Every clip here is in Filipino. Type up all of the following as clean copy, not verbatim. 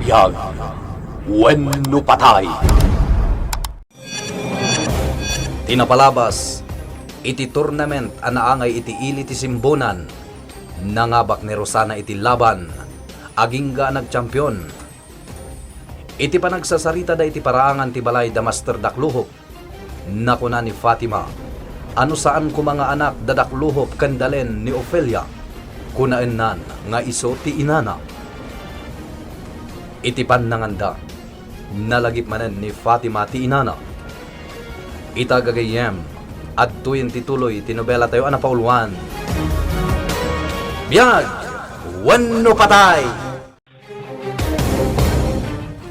Biyag, wenno patay. Tinapalabas, iti tournament anaangay iti ili ti simbonan, nangabak ni Rosana iti laban, agingga nagchampyon. Iti panagsasarita da iti paraangan ti balay da Master Dakluhop, nakuna ni Fatima, ano saan ko mga anak dadakluhop kandalen ni Ofelia, kunaennan nga iso ti inana. Iti pananganda, nalagip manen ni Fatima ti inana. Itagagayem, at tuyin tituloy tinobela tayo anapauluan. Biyag, wenno patay!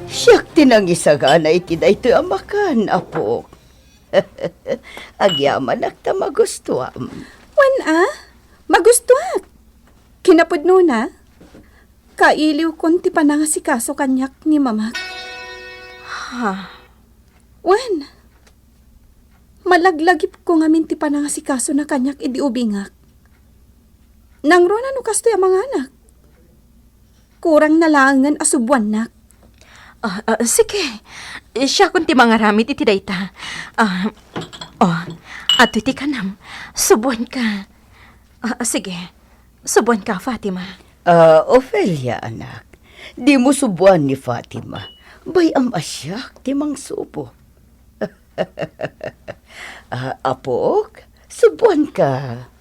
Siyak tinang isagana iti daytoy amakan, apo. Agyaman akta magustuam. Wan magustuhat. Kinapudno na. Kailiw kon ti panangasikaso kanyak ni mamak. Wan, malaglagip ko ngamin ti panangasikaso na kanyak idi ubingak. Nang ron ano kastoy ang mga anak? Kurang nalangan asubuan nak. Sige, siya kung ti mga ramit iti dayta. Ato iti kanam, subuan ka. Sige, subuan ka, Fatima. Ofelia, anak. Di mo subuan ni Fatima. Bayam asyak, timang subo. Apok, subuan ka.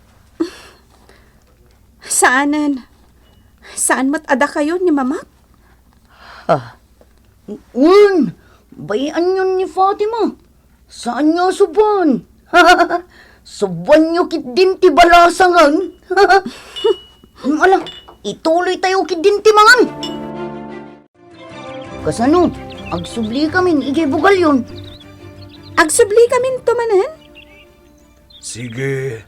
Saanan? Saan matada kayo ni mamak? Bayan yun ni Fatima. Saan nyo subuan? Subuan nyo kit din ti balasangan. Ala, ituloy tayo kit din ti mangan. Kasano, agsubli kami ni Igibugal yun. Agsubli kami tumanan? Sige,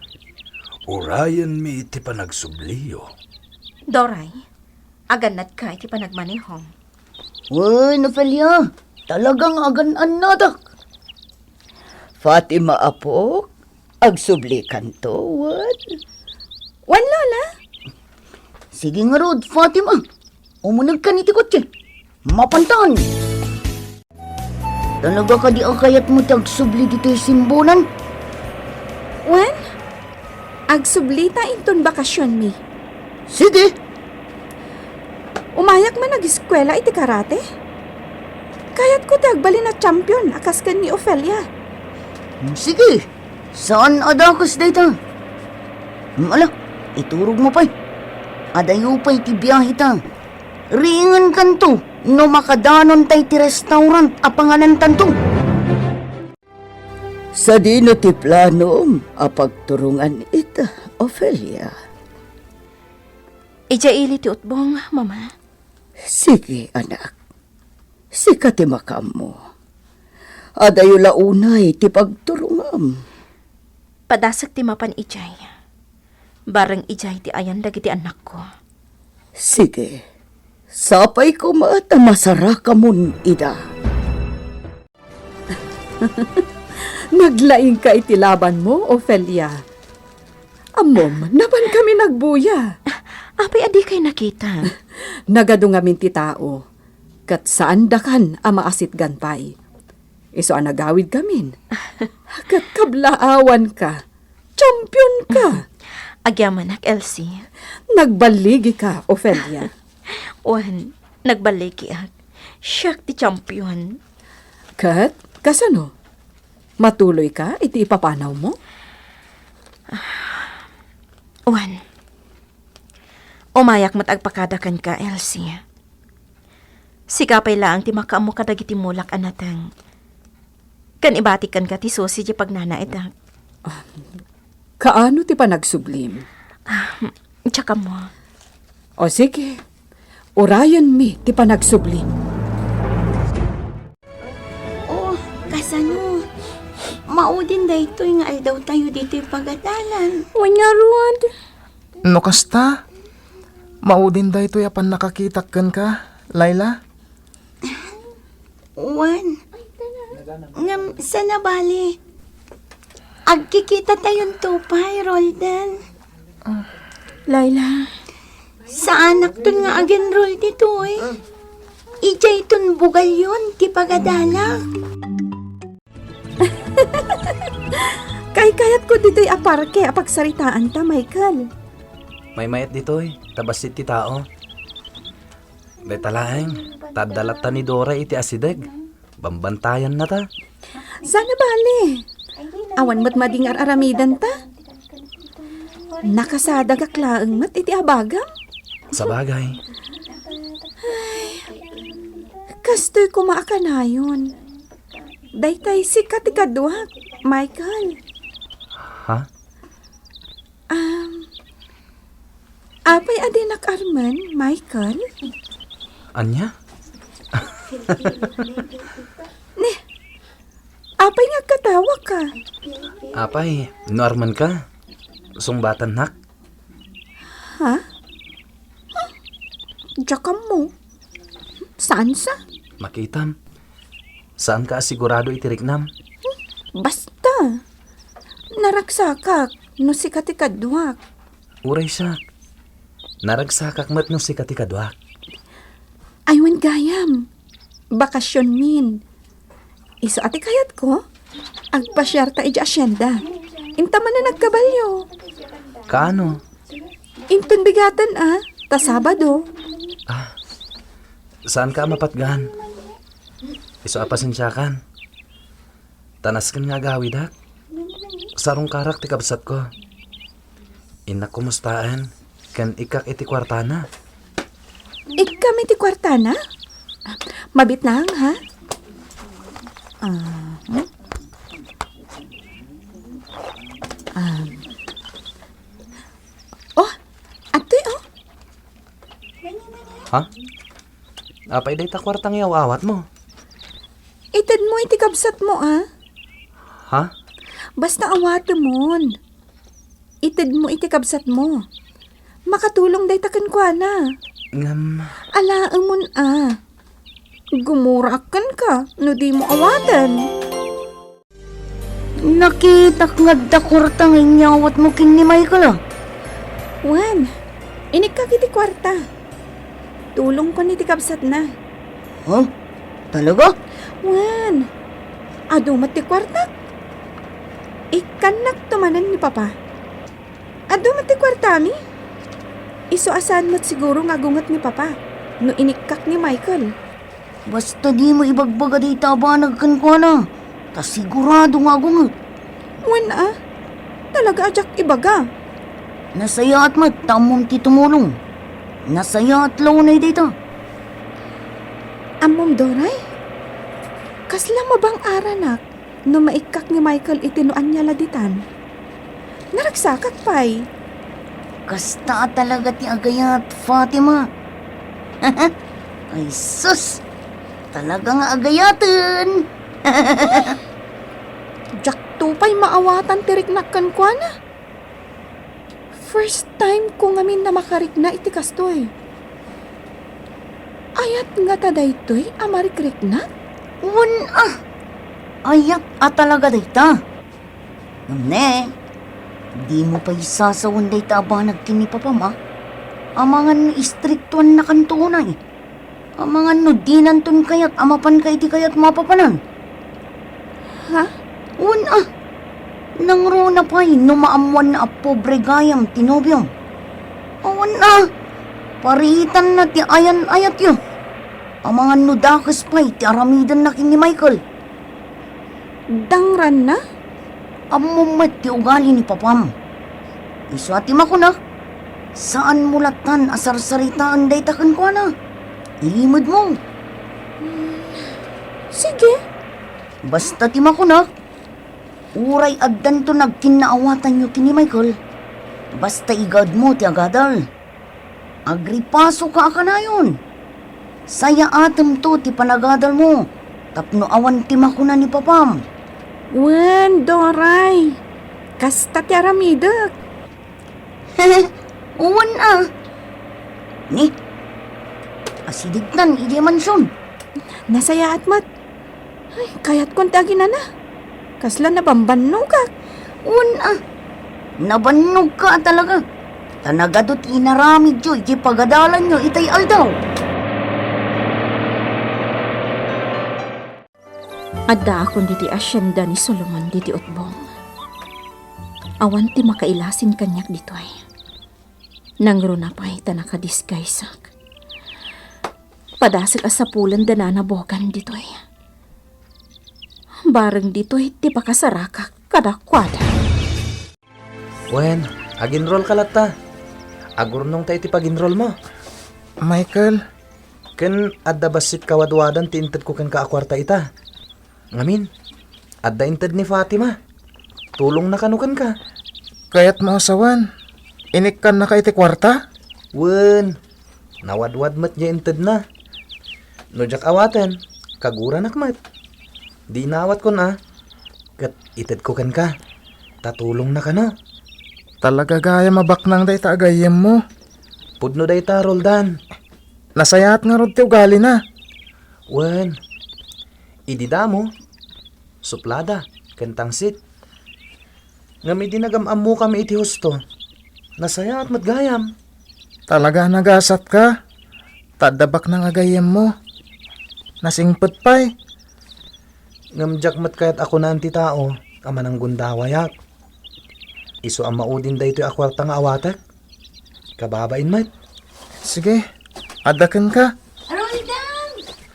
urayan mi iti panagsubliyo. Doray, aganat ka iti panagmanihong. Uy, Nofelia, talagang aganan nadak. Fatima, apok, agsubli kanto, what? Wan, Lola? Sige nga Rod, Fatima. Umunag ka ni Tikotse. Mapantan. Talaga ka di ang kayat mo tagsubli dito yung simbonan? Wan? Agsublita inton bakasyon mi. Sige. Umayak man nag-eskwela iti karate? Kayat ko tagbali na champion akas ken ni Ofelia. Sige. Saan adakas dayta? Ala, iturog mo pa'y. Adayo pa'y ti biyahe ta. Ringan kanto, no makadanon tay ti restaurant apanganan tanto. Sa dino ti planom, apagturungan ita, Ofelia. Ijaili ti utbong, Mama. Sige, anak. Sika ti makam mo. Adayo launay ti pagturungam. Padasak ti mapan ijay. Barang ijay ti ayan dagiti anak ko. Sige. Sapay ko mata masaraka mon ida. Naglaing ka iti laban mo, Ofelia. Amom, naman kami nagbuya. Apay adi kay nakita. Nagadungamin ti tao. Kat saan dakan ama asit ganpay. Iso ang nagawid kamin. Kat kablaawan ka. Champion ka. Agyamanak, Elsie. Nagbaligi ka, Ofelia. Wan, nagbaliki ak. Siyak ti champion. Kat, kasano? Matuloy ka iti ipapanaw mo? Wan, umayak matagpakadakan ka, Elsie. Sikapay lang ti makaamo kadagiti mulak anatang. Kan ibatikan ka ti susi di pagnanaidag. Kaano ti panagsublim? Tsaka mo. O sige, urayan mi ti panagsublim. Oh, kasano? Maudin da ito yung aldaw tayo dito yung pagadalan. Wanya Rod. No kasta? Maudin da ito yapan nakakitakkan ka, Laila? Wan. Ngam, sana bali. Agkikita tayong tupay, Roldan. Laila. Sa anak dun nga agen roll dito eh. Ijay ton bugal yun, ti pagadala. Kay-kayat ko dito'y aparke apagsaritaan ta, Michael. May mayat dito tabasit ti tao. Betalaeng, tadalat ta ni Dora iti asideg. Bambantayan na ta. Sana bali. Awan mo't madingar aramidan ta. Nakasada kaklaang mat iti abagam. Sa bagay, Kastoy kumaakanayon. Daytay si katikadwak, Michael. ha? Apay adinak Arman, Michael? Anya? Apay nga katawa ka. Apay, Norman ka? Sungbatan nak? Ha? Jakam mo. Saan sa? Makitam. Saan ka asigurado itiriknam? Basta. Naragsakak no si katikadwak. Uray siya. Naragsakak mat no si katikadwak. Aywan gayam. Bakasyon min. Iso ati kayat ko. Agpasyarta iji asyenda. Intaman na nagkabalyo. Kaano? Intun bigatan ta Sabado. Saan ka mapatgan? Iso apasensyakan. Tanas kan nga gawidak. Sarong karak ti kabsat ko. Inak kumustaan. Kan ikak iti kwartana. Kami ti kwartana? Mabit na ha? Oh, atoy Ha? Apay day ta kwartang awat mo. Itad mo iti kabsat mo Ha? Basta awat mon. Itad mo iti kabsat mo. Makatulong day takan kwa na. Ngam, Alaang mon Gumurakan ka, no di mo awatan. Nakita nga dakurta nga inyawat mo kin ni Michael Wan, inikak iti kwarta. Tulong ko ni ti kabsat na. Ha? Talaga? Wan, adumat ti kwarta. Ikanak tumanan ni Papa. Adumat ti kwarta mi. Iso asan mo't siguro nga gungat ni Papa. No inikak ni Michael. Basta di mo ibagbaga di tabanag kan ko na. Ta sigurado nga gungat. Wan talaga ajak ibaga. Nasaya at mat, tamong ti tumulong. Nasaya at launay dito. Amom Doray, kasla mabang aranak no maikak ni Michael itinuan niya laditan. Naragsakak pa'y. Kasta talaga ti agayat, Fatima. Ay sus! Talaga nga agayatan. Jak tupay maawatan tiriknakan kwa na. First time ko ngamin na makarikna iti kastoy. Ayat nga taday to'y amarikrekna? Ayat talaga dayta. Ne, di mo pa isasawan dayta abanag kini Papa Amangan istriktuan na kantunay. Amangan no dinan ton kayat amapan kay di kayat mapapanan. Ha? Nangro na pa'y numaamuan na pobre gayam tinobyong. Paritan na ti ayan-ayat yun. Amangan no dakas pa'y ti aramidan na kin ni Michael. Dangran na? Amumat ti ugali ni Papam. Iso atim ako na. Saan mulatan asar-saritaan day takan ko na? Ilimod mo. Sige. Basta tim ako na. Uray agdan to nagkinaawatan nyo kini Michael. Basta igad mo ti agadal. Agripaso ka na yun. Saya atem to ti panagadal mo. Tapno awan tim ako na ni Papam. Wan, Doray. Kasta ti aramidak. Ni, asidigtan, ije mansyon. Nasaya at mat. Ay, kayat kong tagin na. Kasla na bambanno ka. Nabannog ka talaga. Tanagadot inaramid yo, ije pagadalan nyo, itay aldaw. Adda akong diti asyenda ni Solomon diti Utbong. Awan ti makailasin kanyak dito ay. Nangruna pa ita nakadiskaysak. Padasig asapulan da na nabogan dito ay. Bareng dito ay ti pakasaraka kadakwada. Wen, aginroll ka lata. Agurnong tayo ti paginroll mo. Michael, Ken adda basit kawadwadan ti inted ko ken kaakwarta ita. Ngamin, adda inted ni Fatima. Tulong na kanukan ka. kaya't maasawan. Inikkan na ka iti kwarta? Wen, nawadwad mat niya inted na. No jak awatan, kagura nakmat. Di nawat ko na. Kat ited ko ken ka. Tatulong na ka no. Talaga gaya mabaknang day taagayem mo. Pudno day ta, Roldan. Nasayat nga rod ti ugali na. Wen, idida mo. Suplada, kentangsit. Ngami dinagamam mo kami iti husto. Nasaya at matgayam. Talaga nagasat ka. Tadabak ng agayem mo. Nasingpet pa'y. Ngamjak mat kayat ako na anti tao. Ama ng gundawayak. Iso ang maudin da ito'y akwarta nga awatak. Kababain mat. Sige, adakan ka. Roldan!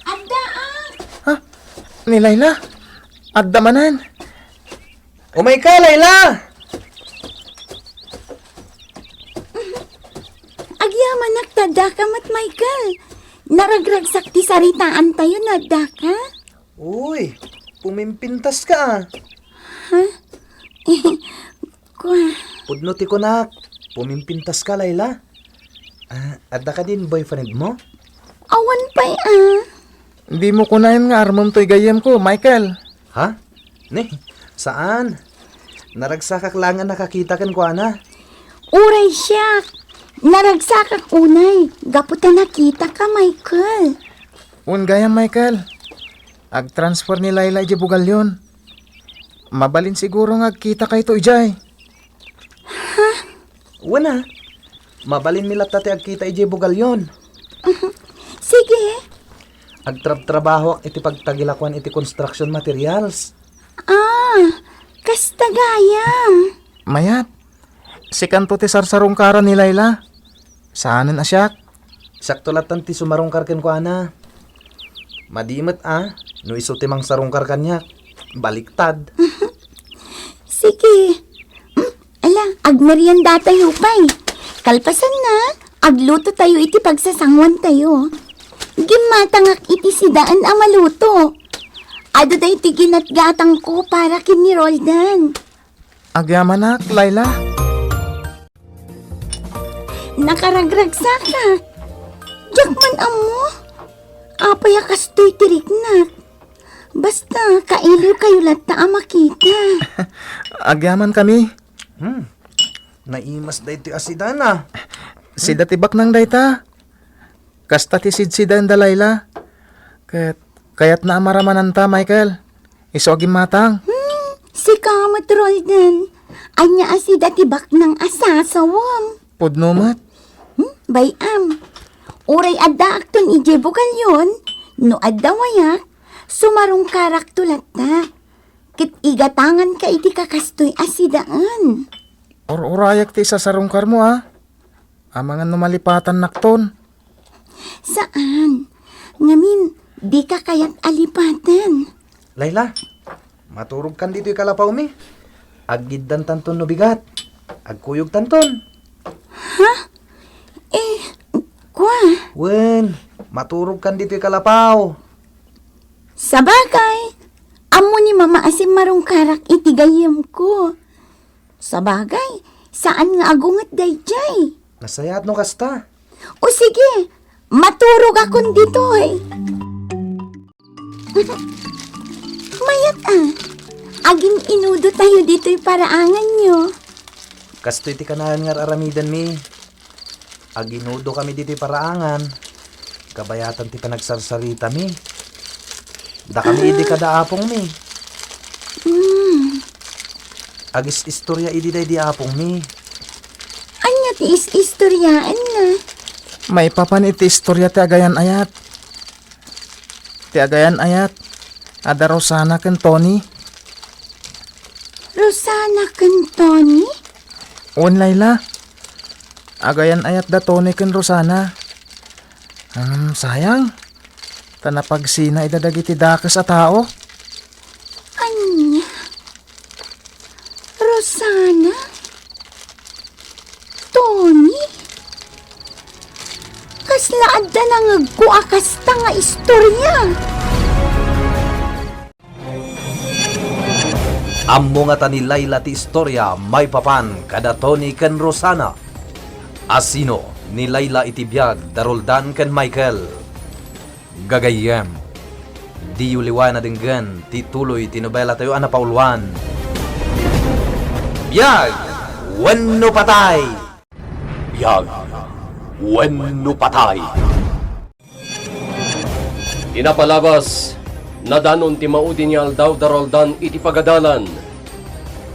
Adda ah! Ha? Ni Layla? Addamanan. Umay ka, Layla! Agyaman nagtada ka mat, Michael. Naragragsak ti saritaan tayo na da ka. Uy, pumimpintas ka. Kwa, Pudno ti kunak. Pumimpintas ka, Layla. Adda ka din boyfriend mo? awan pa'y ah. Hindi mo kunain nga armam to'y gayem ko, Michael. Ha? Ne, saan? Naragsakak lang nga nakakita kan ko ana. Uray siya. Naragsakak unay. Gaputa nakita ka, Michael. Un gayam, Michael. Ag-transfer ni Layla iji bugal yun. Mabalin siguro nga kita kay to ijay. Wana, mabalin mi latta ti agkita ije bugal yon. Sige. Agtrabaho iti pagtagilakwan iti construction materials. Ah, kasta gayam. Mayat, si kanto ti sarsarong kara ni Layla. Saanan asyak? Sakto latan ti sumarungkar ken ko ana. Madimet no iso ti mang sarungkar kanya. Baliktad. Sige. Ala, agmerienda tayo pa'y. Kalpasan na, agluto tayo iti pagsasangwan tayo. Gimatangak iti sidaan ang maluto. Ado da iti ginatgatang ko para kini Roldan. Agyamanak, Layla. Nakaragragsak ka. Jakman amo. Apay akastoy tiriknak. Basta, kailiw kayo lata ang makita. Agyaman kami. Naimas da iti asidana. Sida tibak nang dayta. Kasta ti sidsidan da Layla. Kaya't na amaramanan ta, Michael. Iso agim matang. Si Kamat Roldan. Anya asida tibak ng asasawam. Pudno mat. Bayam. Uray adda akton ije bukal yun. No adda wayak. Sumarong karak tulat na. Kit igatangan ka iti kakastoy asidaan. Urayak ti sasarungkar mo, ha? Amangan numalipatan nakton. Saan? Ngamin, di ka kayat alipatan. Layla, maturog kan dito'y kalapaw mi. Agiddan tanton no bigat. Agkuyog tanton. Kwa, Wen, maturog kan dito'y kalapaw. sabagay. Amo ni mama asim marong karak iti gayem ko. Sabagay, saan nga agungat dayjay? Nasayat no kasta. O sige, maturog akon dito eh. Mayat aging inudo tayo dito'y paraangan nyo. Kasto iti kanahan nga aramidan mi. Aginudo kami dito'y paraangan. Kabayatan ti panagsarsarita mi. Da kami idi kada apong mi. Agis istorya idi day di apong mi. Anya ti istoryaan na. May papan iti istorya ti agayan ayat. Ti agayan ayat. Ada Rosana ken Tony. Rosana ken Tony? On Layla. Agayan ayat da Tony ken Rosana. Sayang. Tanapagsina idadagiti dakes a tao. Anya? Rosana? Tony? Kaslaad da nangagko akasta nga istorya. Ammo nga ta ni Layla ti istorya may papan kada Tony ken Rosana. Asino ni Layla iti biyag da Roldan ken Michael. Gagayem. Di uliwan na dinggan ti tuloy tinobela tayo ana pauluan. Biyag! Wenno patay! Biyag! Wenno patay! Inapalabas, nadanon ti maudi ni Aldaw da Roldan iti pagadalan.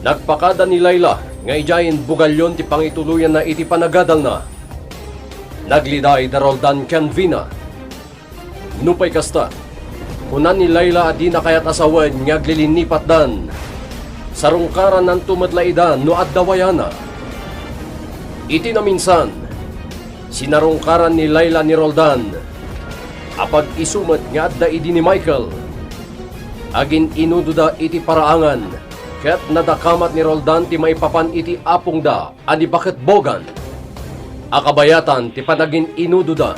Nagpakada ni Layla, nga ijayin bugalyon ti pangituluyan na iti panagadal na. Nagliday da Roldan ken Vina. Nupay kasta, kunan ni Layla adi na kayat asawan nga glilinipat dan. Sarungkaran ng tumadlaidan no addawayana. Iti na minsan, sinarungkaran ni Layla ni Roldan. Apag isumat nga adda idi ni Michael. Agin inududa iti paraangan, kaya't nadakamat ni Roldan ti maipapan iti apong da, adi bakit bogan. Akabayatan ti panagin inududa.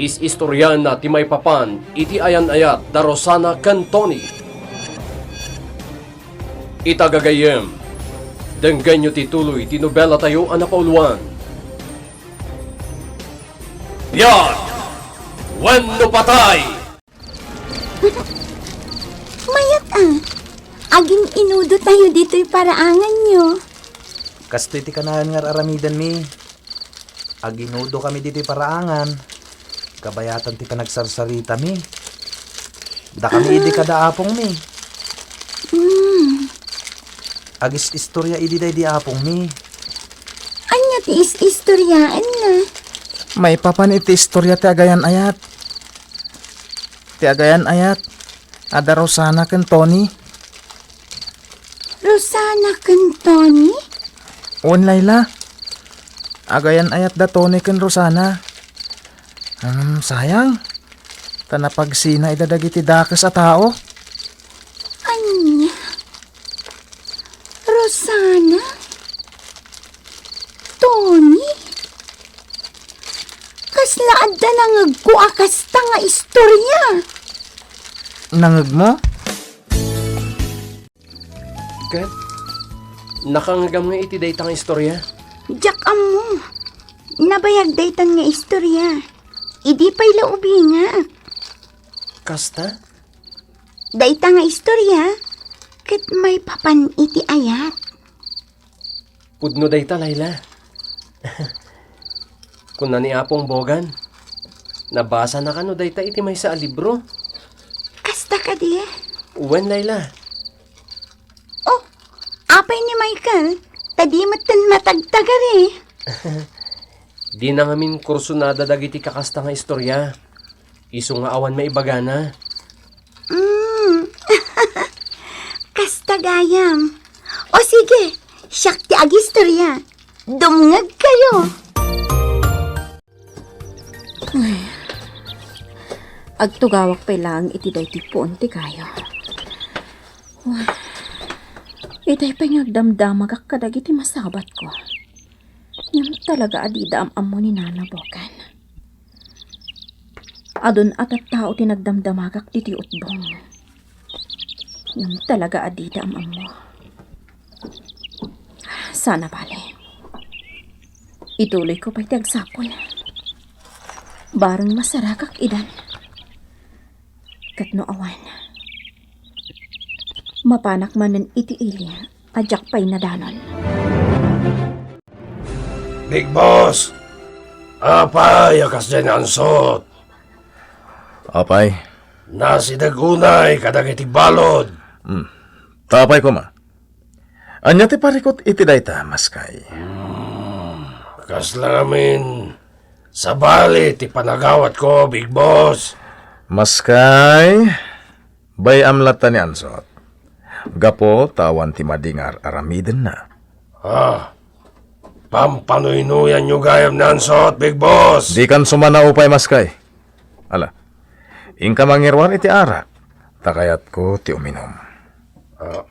Is-istoryan na ti maipapan iti ayan-ayat da Rosana ken Tony. Itagagayem, denggan nyo tituloy tinobela tayo anapauluan. Biyag! Wenno patay! Mayat aging inudo tayo dito'y paraangan nyo. Kasto iti kanahan nga aramidan mi. Aginudo kami dito'y paraangan. Kabayatan ti panagsarsarita mi. Da kami idi kada apong mi. Agis istorya idi day di apong mi. Anya ti is-istoryaan na. May papan iti istorya ti agayan ayat. Ti agayan ayat. Ada Rosana ken Tony. Rosana ken Tony? On Layla. Agayan ayat da Tony ken Rosana. Sayang. Tanapagsina idadagiti dakes a tao. Anya? Rosana? Tony? Kaslaad da nangagko akasta nga istorya. Nangag mo? Ken, nakangagam nga iti daytang istorya. Diyak amo. Nabayag daytan nga istorya. Idi pa'y laubi nga. Kasta? Dayta nga istorya. Ket may papan iti ayat. Pudno dayta, Layla. Kung nani apong bogan, nabasa na kano dayta iti may sa libro. Kasta ka di. Uwen, Layla. Oh, apay ni Michael. Tadi matan matagtagari. Di na ngamin kursunada dagiti kakasta nga istorya. Isu nga awan maibagana. Kasta gayam. O sige, siyak ti agistorya. Dumngag kayo. Agtugawak pa lang iti day tipon ti kayo. Itay pa ngagdamdamag kadag iti masabat ko. Yung talaga adida am mo ni nanabokan. Adon at tao tinagdamdamagak diti utbong. Yung talaga adida am mo. Sana bale. Ituloy ko pa'y tagsapon. Barang masarakak idan. Katno awan. Mapanak manen iti ili. Ajak pa'y nadanon. Big Boss! Apay, akas dyan ansot. Apay, Nasidagunay, kadag iti balod. tapay ko ma. Anya ti parikot iti dayta, maskay. Kas lang amin, sa bali, ti panagawat ko, Big Boss. Maskay, Bayam lata ni Ansot. Gapo tawan ti madingar aramiden na. Pampanuinuyan nyo gayam na ansot, Big Boss. Di kan sumana upay maskay. Ala, ingka mangirwan iti arak. Takayat ko ti uminom.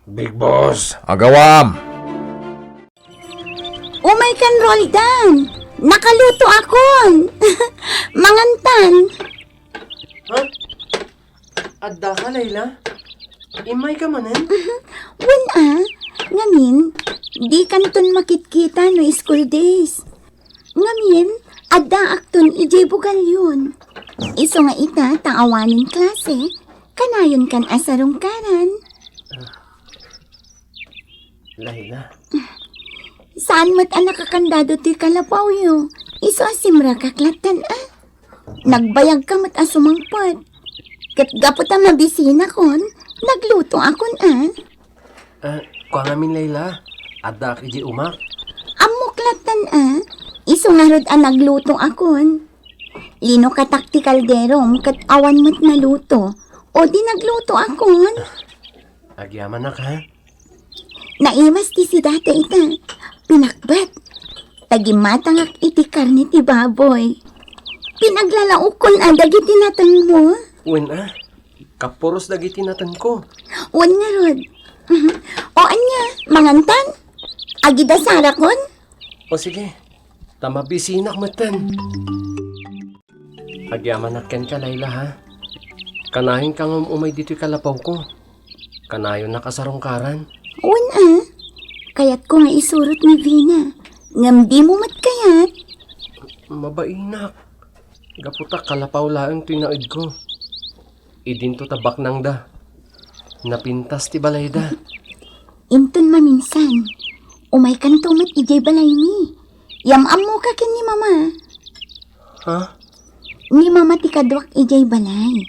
Big Boss. Agawam! Umay kan Roldan. Nakaluto akon. Mangantan. Adda ka, Layla? Imay ka manen? Wala. Ngamin, di kanton makitkita no school days. Ngamin, adda akton ijay bugal yun. Iso nga ita, taawanin klase, kanayon kan asarong karan. Layla, Saan mo't anak kakandado ti kalapaw yo? Iso asimra kaklatan Nagbayag ka mo't asumangpot. Kat gapot ang mabisina kon, nagluto akon kuha ngamin Layla. Adda ka iji umak. Amuklatan Iso nga rod nagluto akon. Lino katakti kalderom kat awan mo't naluto. O di nagluto akon. Agyaman na ka. Naimas ti si data ita. Pinakbat. Tagimatangak iti karni ti baboy. Pinaglalaukon dagiti natang mo. Uwin kapuros dagiti natan ko. Wan nga rod. O anya, mangantan? Agida sarakon? O sige, tamabisinak matan. Agyaman na ken ka Layla ha. Kanahin kang umay dito'y kalapaw ko. Kanayon na kasarongkaran. Wan Kayat ko nga isurot ni Vina. Ngam di mo mat kayat. Mabainak. Gaputa kalapaw laang tinaid ko. Idin to tabak nang da. Napintas ti balay da. Inton maminsan. Umay kan tumat ijay balay ni. Yamam mo ka ken ni mama. Ha? Ni mama ti kadwak ijay balay.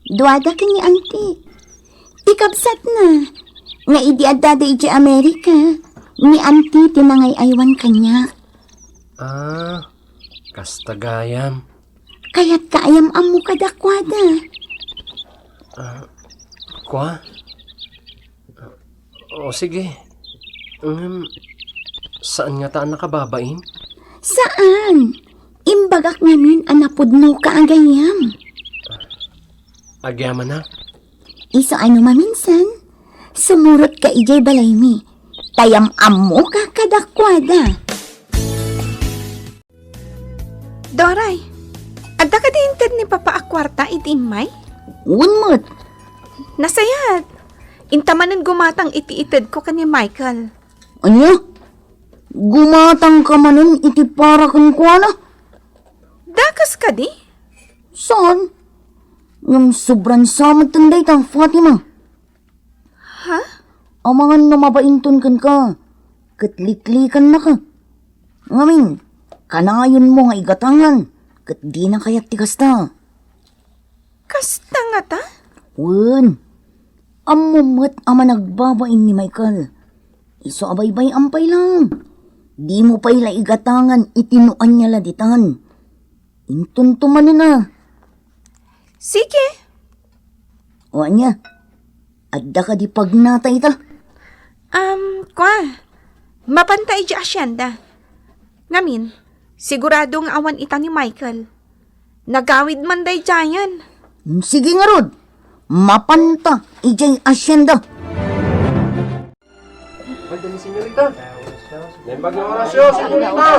Duwada ken ni auntie. Tikabsat na. Nga idi adada ijay Amerika. Ni auntie tinangay aywan kanya. Kastagayam. Kaya't kaayam-am mo kadakwada. Kwa? O sige. Saan nga taan nakababain? Saan? Imbagak ngamin anapudno ka agayam. Agyaman na. Iso ano maminsan? Sumurot ka ijay balay mi. Tayam-am mo ka kadakwada. Doray, adda ka din ni Papa Akwarta iti imay? Unmot. Nasayat. Intamanan gumatang iti-ited ko kani Michael. Anya? Gumatang ka manon iti para kang kuwana? Dakas ka di? Saan? Yung sobrang samad tanday tang Fatima. Ha? Amangan na mabainton kan ka. Katliklikan na ka. Ngamin, kanayon mo nga igatangan. Kat di na kayak tikas ta. Kasta nga ta? Wen, amumat ama nagbabain ni Michael. Iso abay-bay ampay lang. Di mo pa ila igatangan itinuan niya laditan. Intuntuman na. Sige. O anya, adda ka di pagnatay ta. Kwa, mapantay di asyenda. Ngamin, siguradong awan ita ni Michael. Nagawid man day jayan. Sige nga rod, mapanta ijay asyenda. Pagda ni senyorita. Nembag ng orasyon, senyorita.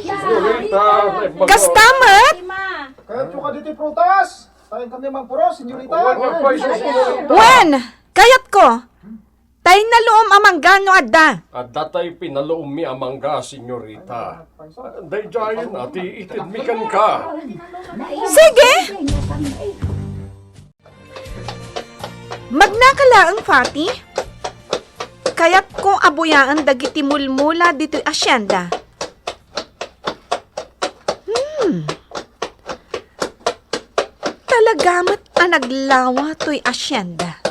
Senyorita, nembag ng Kastamat! Kaya ka dito prutas. Tayo kami magpuros, senyorita. Wen! Kayat ko! Tay na loom amanggano adda. At datay pinaloom mi amangga, senyorita. Day jayan ati itidmikan ka. Sige! Magnakalaang Fati. Kayat ko abuyaan dagiti mulmula dito'y asyenda. Talagamat ang naglawa to'y asyenda.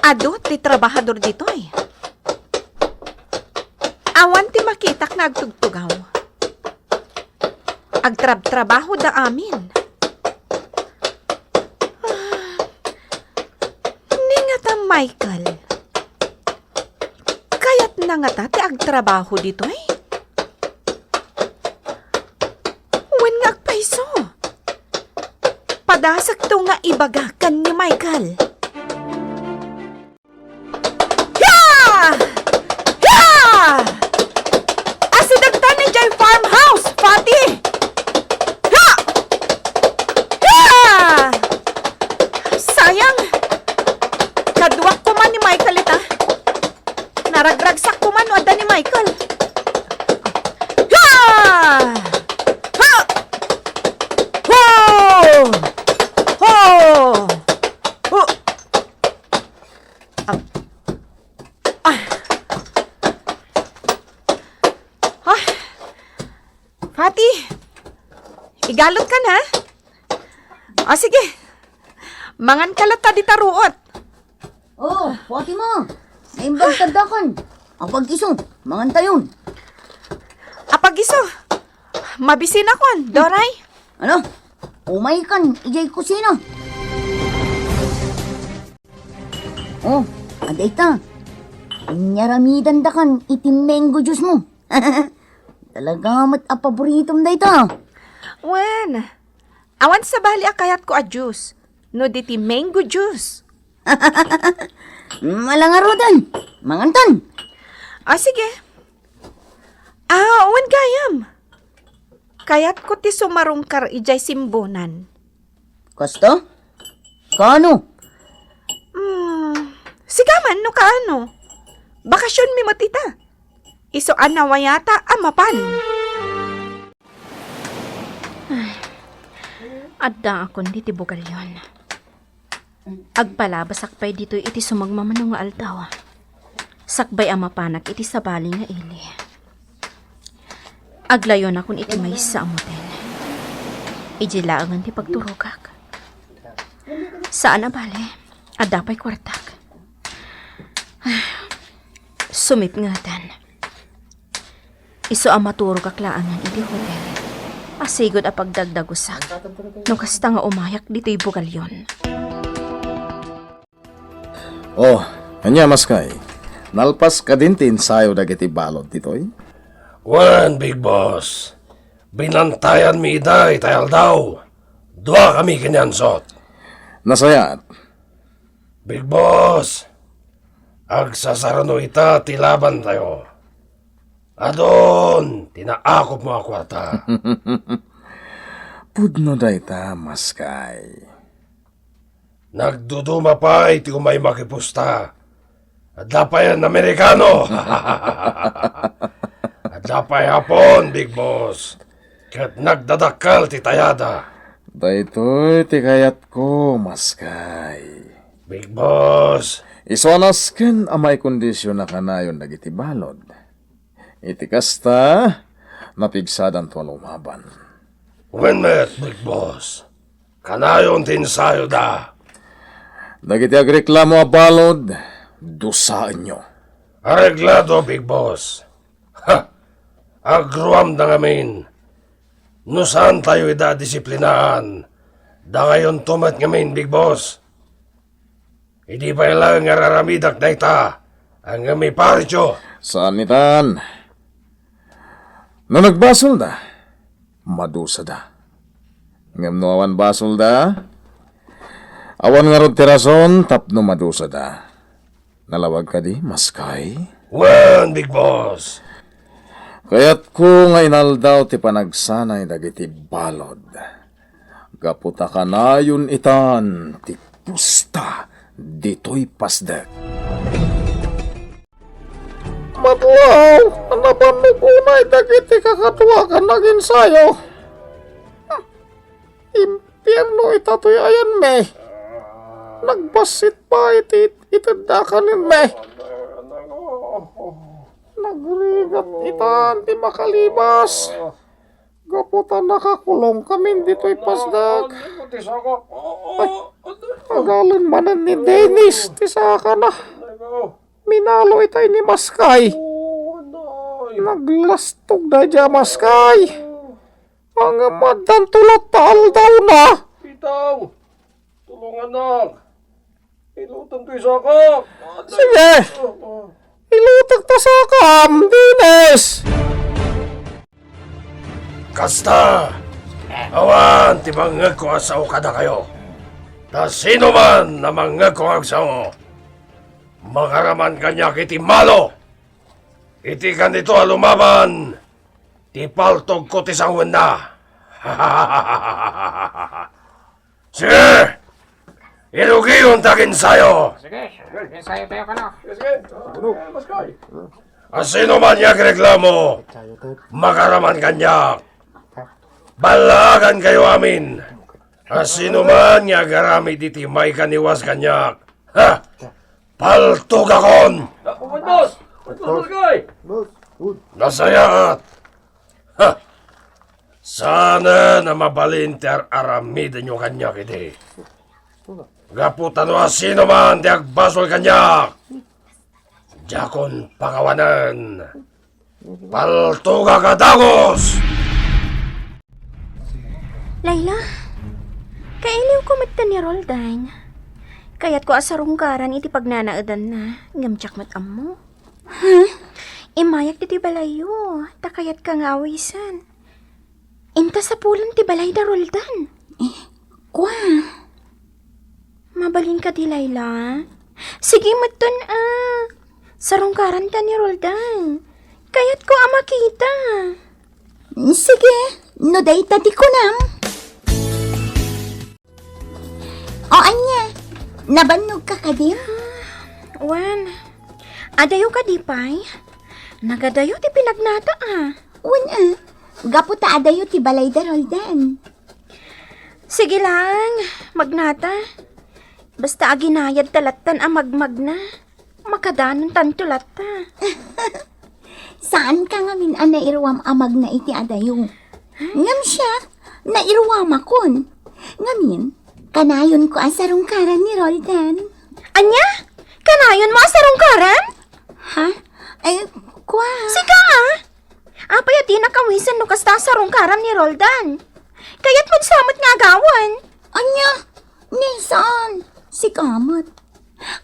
Ado, ti trabahador dito'y. Awan ti makitak na agtugtugaw. Agtrab-trabaho da amin. Michael. Kaya't na nga tati ang trabaho dito eh. Wen nga paiso. Padasak to nga ibagakan ni Michael. Yeah! Yeah! Asidagtan ni Jay Farmhouse, Pati! Ha! Yeah! Sayang! Kadwak ko man ni Michael ita. Naragragsak ko man wada ni Michael. Ha! Ha! Ho! Ho! Ho! Ah. Ah. Ah. Fati, igalot ka na? O sige, mangan kalata di taruot. Oh, Fatima. Naimbang tadakan. Ang pag-iso, mangantayon. Apagiso, mabisin akon, Doray. Ano? Umay kan, ijay kusina. Oh, aday ta. Inyaramidan da kan, itim mango juice mo. Talaga mat a paboritom da ita. Wen, awan sa bali akayat ko a juice. No diti mango juice. Malangarodan, mangantan. Ah, sige. Ah, awan gayam. Kayat ko ti sumarungkar ijay simbonan. Kasta? Kano? Sigaman no kaano. Bakasyon mi matita. Iso anawayata amapan. Adda akon diti bugalyon. Agpalabas akpay dito iti sumagmamano nga aldaw. Sakbay amapanak iti sabali nga ili. Aglayon akon iti may sa amoten. Ijilaangan ti pagturugak. Saan na bale? Adapay kwartak. Sumip nga tan. Iso ang maturog aklaangan iti hotel. Asigod a pagdagdagusak. No kasta nga umayak dito'y bugalyon. Oh, anya maskay. Nalpas ka din ti ensayo dagiti balod ditoy. Wan, Big Boss. Binantayan mi iday tayal daw. Dua kami kinyansot. Nasayat. Big Boss. Agsasarano ita tilaban tayo. Adon, tinaakop mo ang kwarta. Pudno dayta maskay. Nagduduma pa iti umay makipusta. Adlapay ang Amerikano. Adlapay hapon, Big Boss. Kat nagdadakal ti tayada. Daytoy ti kayat ko maskay. Big Boss. Isonas ken amay kondisyon na kanayon dagiti balod. Iti kasta napigsadan to lumaban. Wenmet, Big Boss. Kanayon tinsayo da. Dagiti agreklamo a balod, dusaan nyo. Areglado, Big Boss. Ha! Agruam da ngamin. No saan tayo idadisiplinaan? Da ngayon tumat ngamin, Big Boss. Hindi pa lang nga raramidak na ita. Ang may parisyo. Saan nitan? No nagbasol da, madusa da. Ngam no awan basol da, awan nga rod tirason, tapno madusa da. Nalawag ka di, maskay? Wan, Big Boss. Kaya't ko nga inaldaw ti panagsanay dagiti balod. Gaputa ka na yun itan, ti pusta, dito'y pasdek. Matlaw, anapan mo kunay dagiti kakatuwakan naging sayo. Impyerno itatoy ayan me. Nagbasit pa itadakan me. Nagrigat itan ti makalibas. Gaputan nakakulong kami dito'y pasdag. Ay, pagalan manan ni Dennis, ti saka na. Minalo itay ni Maskay. Naglastog na dya Maskay. Ang madan tulot taal daw na. Bitaw, tulungan na. Ilutang ko isa ka. Sige! Ilutag pa sa kam, Dines! Kasta! Awan, ti mangag ko asaw kada kayo. Na sino man na mangag ko asaw, makaraman kanya kiti malo. Iti ganito alumaban, ti paltog ko ti sangwan na. Sige! Ilugi yung takin sayo. Asino man niya reklamo, makaraman kanya. Balagan kayo amin. Asino man niya garami diti may kaniwas kanyak. Ha? Paltog akon! Nasayaat! Ha? Sana na mabalinter aramid nyo kanyak iti. Gaputan mo asino man di agbasol kanyak. Jakon pangawanan. Paltog akadagos! Layla, kailiw ko mat ni Roldan. Kaya't ko asarungkaran iti pagnanaadan na, ngamtsak mat ammo. Imayak ti balayo, takayat ka ngawisan. Inta sa pulan ti balay da Roldan. Kwa, Mabalin ka di Layla. Sige matun sarungkaran ta ni Roldan. Kaya't ko makita. sige, no day tati ko nam. O anya, nabanog ka din? Wan, adayo ka di pay? Nagadayo ti pinagnata Wan gaputa adayo ti balay da Roldan. Sige lang, magnata. Basta aginayad talatan magmag na. Makadanon tantulata. Saan ka ngamin nairuam amag na iti adayo? Ngam siya, nairuam akon. Ngamin, kanayon ko asarungkaran ni Roldan. Anya? Kanayon mo asarungkaran? Ha? Ay, kwa. Sika Apay ati nakawisan no kasta asarungkaran ni Roldan. Kaya't magsamot nga gawan. Anya, nisan? Si kamot.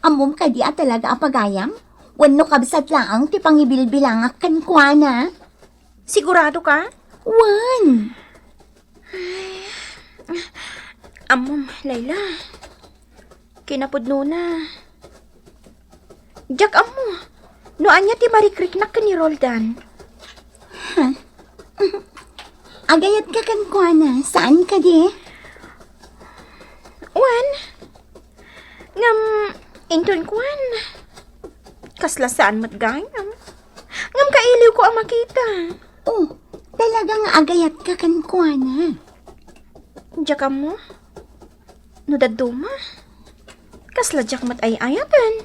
Amom ka di talaga apagayam? Wano kabsat lang ti pangibilbilangak kan kwa na? Sigurado ka? Wan. Amom, Layla. Kinapudno na. Jack, amo. No anya ti marikriknak ka ni Roldan. Agayat ka kan kwa na? Saan ka di? Wan. Ngam, inton kwan. Kaslasaan matgayam. Ngam kailiw ko ang makita. Oh, talagang agayat ka kan kwa na. Diyak mo? No daduma? Kasladyak mat ay ayatan.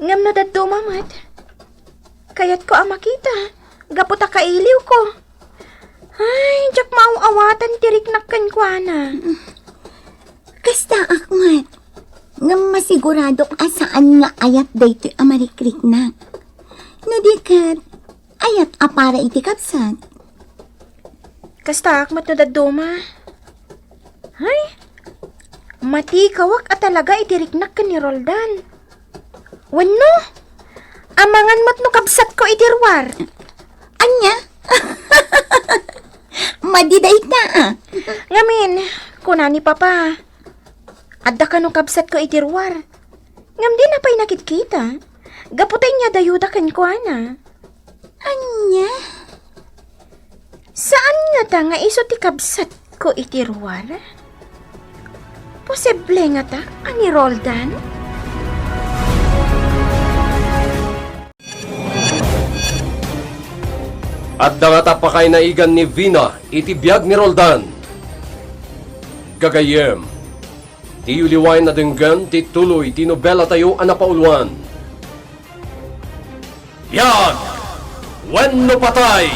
Ngam no daduma mat. Kayat ko ang makita. Gaputa kailiw ko. Ay, diyak mauawatan tirik nakkan kwa na. Kasta akmat. Ngam masigurado ka saan nga ayat dayto amarikrik na. No di kat, ayat apara iti kapsat. Kasta akmat no daduma. Ay, mati kawak at talaga itiriknak ka ni Roldan. Wano? Amangan mat no kabsat ko itirwar. Anya? Madiday ka Ngamin, kunani papa. Adda ka no kabsat ko itirwar. Ngam di na pa'y nakikita. Gaputay niya dayuda kan ko na. Anya? Saan nga ta nga iso ti kabsat ko itirwar? Posible nga ta, ani Roldan? At dangata pa kay naigan ni Vina iti biyag ni Roldan. Gagayem, ti uliway na denggan ti tuloy ti nobela tayo anapauluan. Biyag! Wenno patay!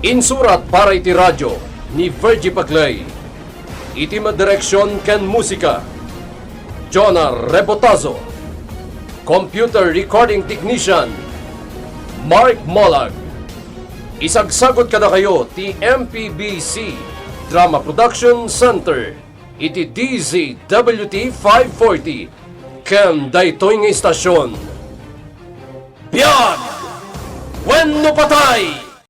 Insurat para iti radyo ni Virgie Paclay. Iti madireksyon ken musika. Jonah Rebotazo. Computer Recording Technician Mark Molag. Isagsagot kada kayo ti MPBC Drama Production Center. iti DZWT 540 ken daytoy nga istasyon. Biyan! Wenno patay!